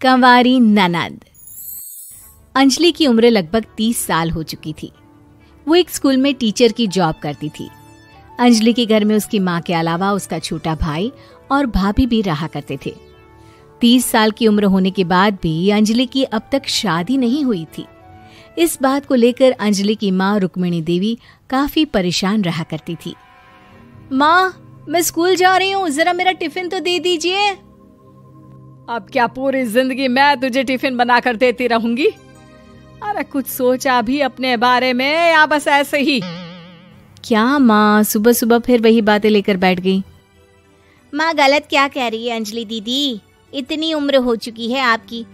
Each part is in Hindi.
कंवारी ननद। अंजलि की उम्र लगभग 30 साल हो चुकी थी। वो एक स्कूल में टीचर की जॉब करती थी। अंजलि के घर में उसकी माँ के अलावा उसका छोटा भाई और भाभी भी रहा करते थे। 30 साल की उम्र होने के बाद भी अंजलि की अब तक शादी नहीं हुई थी। इस बात को लेकर अंजलि की माँ रुक्मिणी देवी काफी परेशान रहा करती थी। माँ, मैं स्कूल जा रही हूँ, जरा मेरा टिफिन तो दे दीजिए। अब क्या पूरी जिंदगी मैं तुझे टिफिन बनाकर देती रहूंगी? अरे कुछ सोचा भी अपने बारे में या बस ऐसे ही? क्या माँ, सुबह सुबह फिर वही बातें लेकर बैठ गई। माँ गलत क्या कह रही है अंजलि दीदी? इतनी उम्र हो चुकी है आपकी,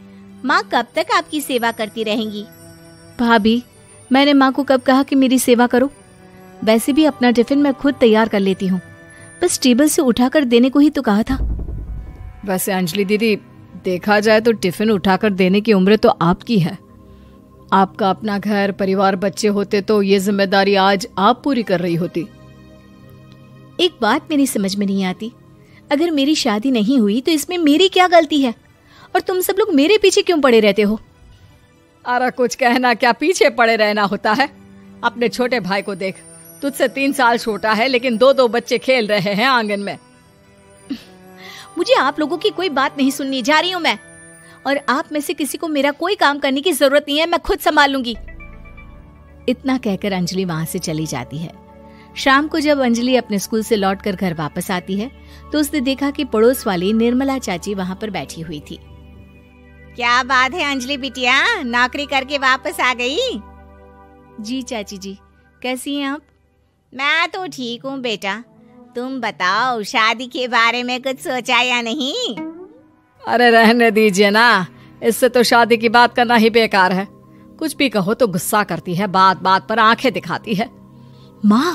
माँ कब तक आपकी सेवा करती रहेंगी? भाभी, मैंने माँ को कब कहा कि मेरी सेवा करो? वैसे भी अपना टिफिन मैं खुद तैयार कर लेती हूँ, बस टेबल से उठाकर देने को ही तो कहा था। वैसे अंजलि दीदी, देखा जाए तो टिफिन उठाकर देने की उम्र तो आपकी है। आपका अपना घर परिवार बच्चे होते तो ये जिम्मेदारी आज आप पूरी कर रही होती। एक बात मेरी समझ में नहीं आती, अगर मेरी शादी नहीं हुई तो इसमें मेरी क्या गलती है और तुम सब लोग मेरे पीछे क्यों पड़े रहते हो? अरे कुछ कहना क्या पीछे पड़े रहना होता है? अपने छोटे भाई को देख, तुझसे 3 साल छोटा है लेकिन 2 बच्चे खेल रहे हैं आंगन में। मुझे आप लोगों की कोई बात नहीं सुननी, जा रही हूँ मैं। और आप में से किसी को मेरा कोई काम करने की जरूरत नहीं है, मैं खुद संभाल लूंगी। इतना कहकर अंजलि वहां से चली जाती है। शाम को जब अंजलि अपने स्कूल से लौटकर घर वापस आती है तो उसने देखा कि पड़ोस वाली निर्मला चाची वहां पर बैठी हुई थी। क्या बात है अंजलि बिटिया, नौकरी करके वापस आ गई? जी चाची जी, कैसी हैं आप? मैं तो ठीक हूँ बेटा, तुम बताओ शादी के बारे में कुछ सोचा या नहीं? अरे रहने दीजिए ना, इससे तो शादी की बात करना ही बेकार है। कुछ भी कहो तो गुस्सा करती है, बात बात पर आंखें दिखाती है। माँ,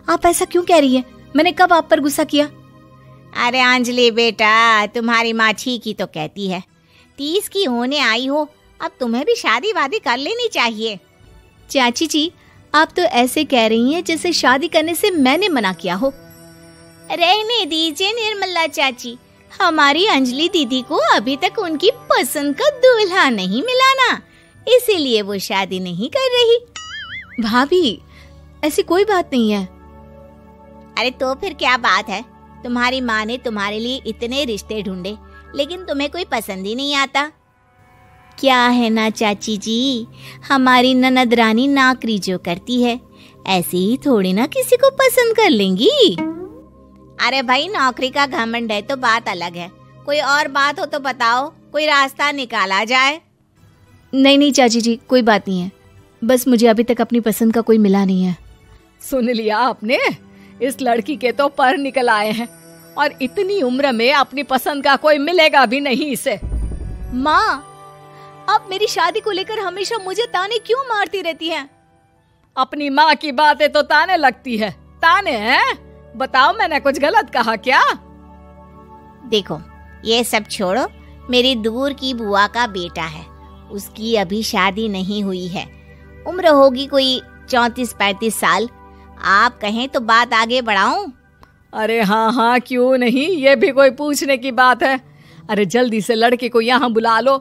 आप ऐसा क्यों कह रही हैं? मैंने कब आप पर गुस्सा किया? अरे अंजलि बेटा, तुम्हारी माँ ठीक ही तो कहती है। 30 की होने आई हो, अब तुम्हें भी शादी वादी कर लेनी चाहिए। चाची जी, आप तो ऐसे कह रही हैं जैसे शादी करने से मैंने मना किया हो। रहने दीजिए निर्मला चाची, हमारी अंजलि दीदी को अभी तक उनकी पसंद का दूल्हा नहीं मिला ना, इसीलिए वो शादी नहीं कर रही। भाभी, ऐसी कोई बात नहीं है। अरे तो फिर क्या बात है? तुम्हारी माँ ने तुम्हारे लिए इतने रिश्ते ढूंढे लेकिन तुम्हें कोई पसंद ही नहीं आता। क्या है ना चाची जी, हमारी ननद रानी नौकरी जो करती है ऐसे ही थोड़ी ना किसी को पसंद कर लेंगी। अरे भाई, नौकरी का घमंड है तो बात अलग है, कोई और बात हो तो बताओ, कोई रास्ता निकाला जाए। नहीं चाची जी, कोई बात नहीं है, बस मुझे अभी तक अपनी पसंद का कोई मिला नहीं है। सुन लिया आपने, इस लड़की के तो पर निकल आए हैं और इतनी उम्र में अपनी पसंद का कोई मिलेगा भी नहीं इसे। माँ, आप मेरी शादी को लेकर हमेशा मुझे ताने क्यों मारती रहती हैं? अपनी माँ की बातें तो ताने लगती है। ताने हैं? बताओ, मैंने कुछ गलत कहा क्या? देखो, ये सब छोड़ो, मेरी दूर की बुआ का बेटा है, उसकी अभी शादी नहीं हुई है, उम्र होगी कोई 34-35 साल। आप कहें तो बात आगे बढ़ाऊं? अरे हाँ, क्यों नहीं, ये भी कोई पूछने की बात है। अरे जल्दी से लड़के को यहाँ बुला लो।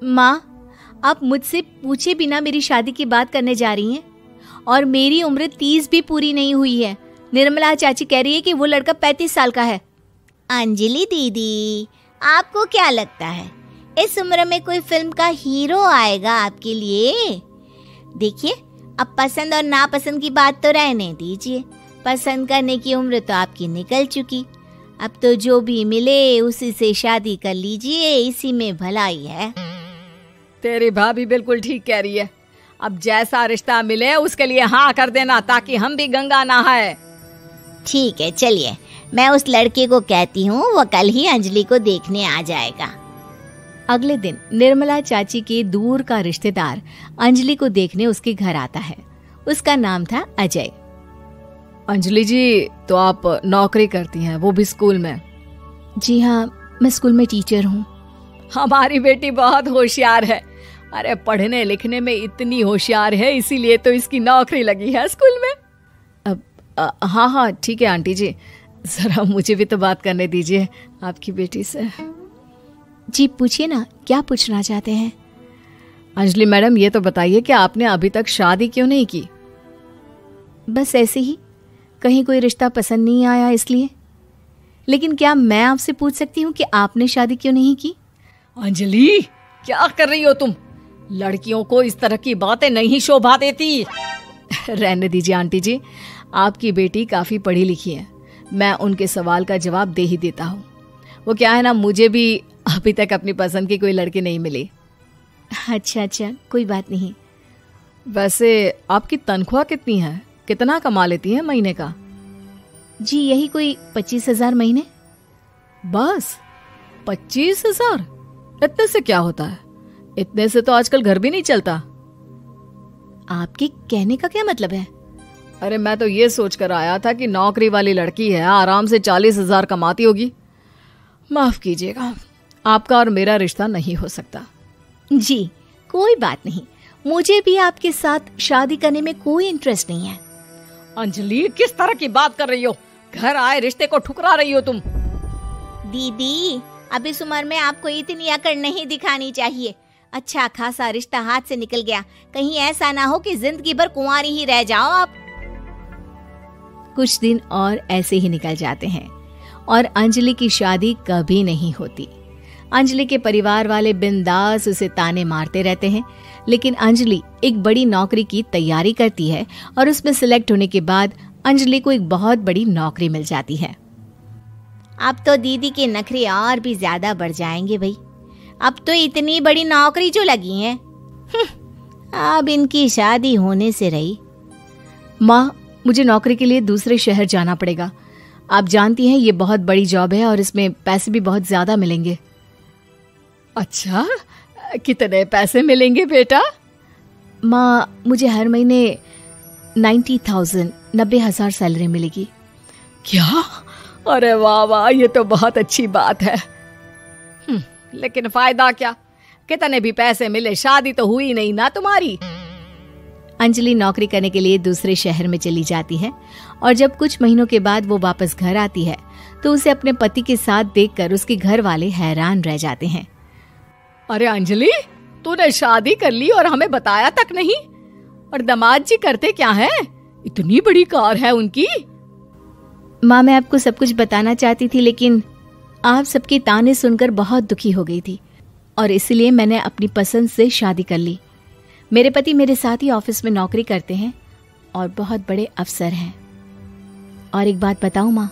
माँ, आप मुझसे पूछे बिना मेरी शादी की बात करने जा रही हैं और मेरी उम्र 30 भी पूरी नहीं हुई है। निर्मला चाची कह रही है कि वो लड़का 35 साल का है। अंजलि दीदी, आपको क्या लगता है इस उम्र में कोई फिल्म का हीरो आएगा आपके लिए? देखिए, अब पसंद और नापसंद की बात तो रहने दीजिए, पसंद करने की उम्र तो आपकी निकल चुकी। अब तो जो भी मिले उसी से शादी कर लीजिए, इसी में भलाई है। तेरी भाभी बिल्कुल ठीक कह रही है। अब जैसा रिश्ता मिले उसके लिए हाँ कर देना, ताकि हम भी गंगा नहाए। ठीक है, चलिए मैं उस लड़के को कहती हूँ, वो कल ही अंजलि को देखने आ जाएगा। अगले दिन निर्मला चाची के दूर का रिश्तेदार अंजलि को देखने उसके घर आता है। उसका नाम था अजय। अंजलि जी, तो आप नौकरी करती हैं, वो भी स्कूल में? जी हाँ, मैं स्कूल में टीचर हूँ। हमारी बेटी बहुत होशियार है। अरे पढ़ने लिखने में इतनी होशियार है, इसीलिए तो इसकी नौकरी लगी है स्कूल में। हाँ ठीक है आंटी जी, जरा मुझे भी तो बात करने दीजिए आपकी बेटी से। जी पूछिए ना, क्या पूछना चाहते हैं? अंजलि मैडम, ये तो बताइए कि आपने अभी तक शादी क्यों नहीं की? बस ऐसे ही, कहीं कोई रिश्ता पसंद नहीं आया इसलिए। लेकिन क्या मैं आपसे पूछ सकती हूँ कि आपने शादी क्यों नहीं की? अंजलि, क्या कर रही हो तुम? लड़कियों को इस तरह की बातें नहीं शोभा देती। रहने दीजिए आंटी जी, आपकी बेटी काफी पढ़ी लिखी है, मैं उनके सवाल का जवाब दे ही देता हूँ। वो क्या है ना, मुझे भी अभी तक अपनी पसंद की कोई लड़की नहीं मिली। अच्छा, कोई बात नहीं। वैसे आपकी तनख्वाह कितनी है? कितना कमा लेती है महीने का? जी यही कोई 25,000 महीने। बस 25,000? इतने से क्या होता है? इतने से तो आजकल घर भी नहीं चलता। आपके कहने का क्या मतलब है? अरे मैं तो ये सोच कर आया था कि नौकरी वाली लड़की है, आराम से 40,000 कमाती होगी। माफ कीजिएगा, आपका और मेरा रिश्ता नहीं हो सकता। जी कोई बात नहीं, मुझे भी आपके साथ शादी करने में कोई इंटरेस्ट नहीं है। अंजलि, किस तरह की बात कर रही हो? घर आए रिश्ते को ठुकरा रही हो तुम। दीदी, अब इस उम्र में आपको इतनी अकड़ नहीं दिखानी चाहिए। अच्छा खासा रिश्ता हाथ से निकल गया, कहीं ऐसा ना हो कि जिंदगी भर कुंवारी ही रह जाओ आप। कुछ दिन और ऐसे ही निकल जाते हैं और अंजलि की शादी कभी नहीं होती। अंजलि के परिवार वाले बिंदास उसे ताने मारते रहते हैं, लेकिन अंजलि एक बड़ी नौकरी की तैयारी करती है और उसमें सिलेक्ट होने के बाद अंजलि को एक बहुत बड़ी नौकरी मिल जाती है। अब तो दीदी के नखरे और भी ज्यादा बढ़ जाएंगे भाई। अब तो इतनी बड़ी नौकरी जो लगी है, अब इनकी शादी होने से रही। माँ, मुझे नौकरी के लिए दूसरे शहर जाना पड़ेगा। आप जानती हैं ये बहुत बड़ी जॉब है और इसमें पैसे भी बहुत ज्यादा मिलेंगे। अच्छा, कितने पैसे मिलेंगे बेटा? माँ, मुझे हर महीने 90,000 सैलरी मिलेगी। क्या? अरे वाह वाह, ये तो बहुत अच्छी बात है। लेकिन फायदा क्या? कितने भी पैसे मिले, शादी तो हुई नहीं ना तुम्हारी। अंजलि नौकरी करने के लिए दूसरे शहर में चली जाती है और जब कुछ महीनों के बाद वो वापस घर आती है तो उसे अपने पति के साथ देखकर उसके घर वाले हैरान रह जाते हैं। अरे अंजलि, तूने शादी कर ली और हमें बताया तक नहीं। और दामाद जी करते क्या है? इतनी बड़ी कार है उनकी। माँ, मैं आपको सब कुछ बताना चाहती थी, लेकिन आप सबके ताने सुनकर बहुत दुखी हो गई थी और इसलिए मैंने अपनी पसंद से शादी कर ली। मेरे पति मेरे साथ ही ऑफिस में नौकरी करते हैं और बहुत बड़े अफसर हैं। और एक बात बताऊं माँ,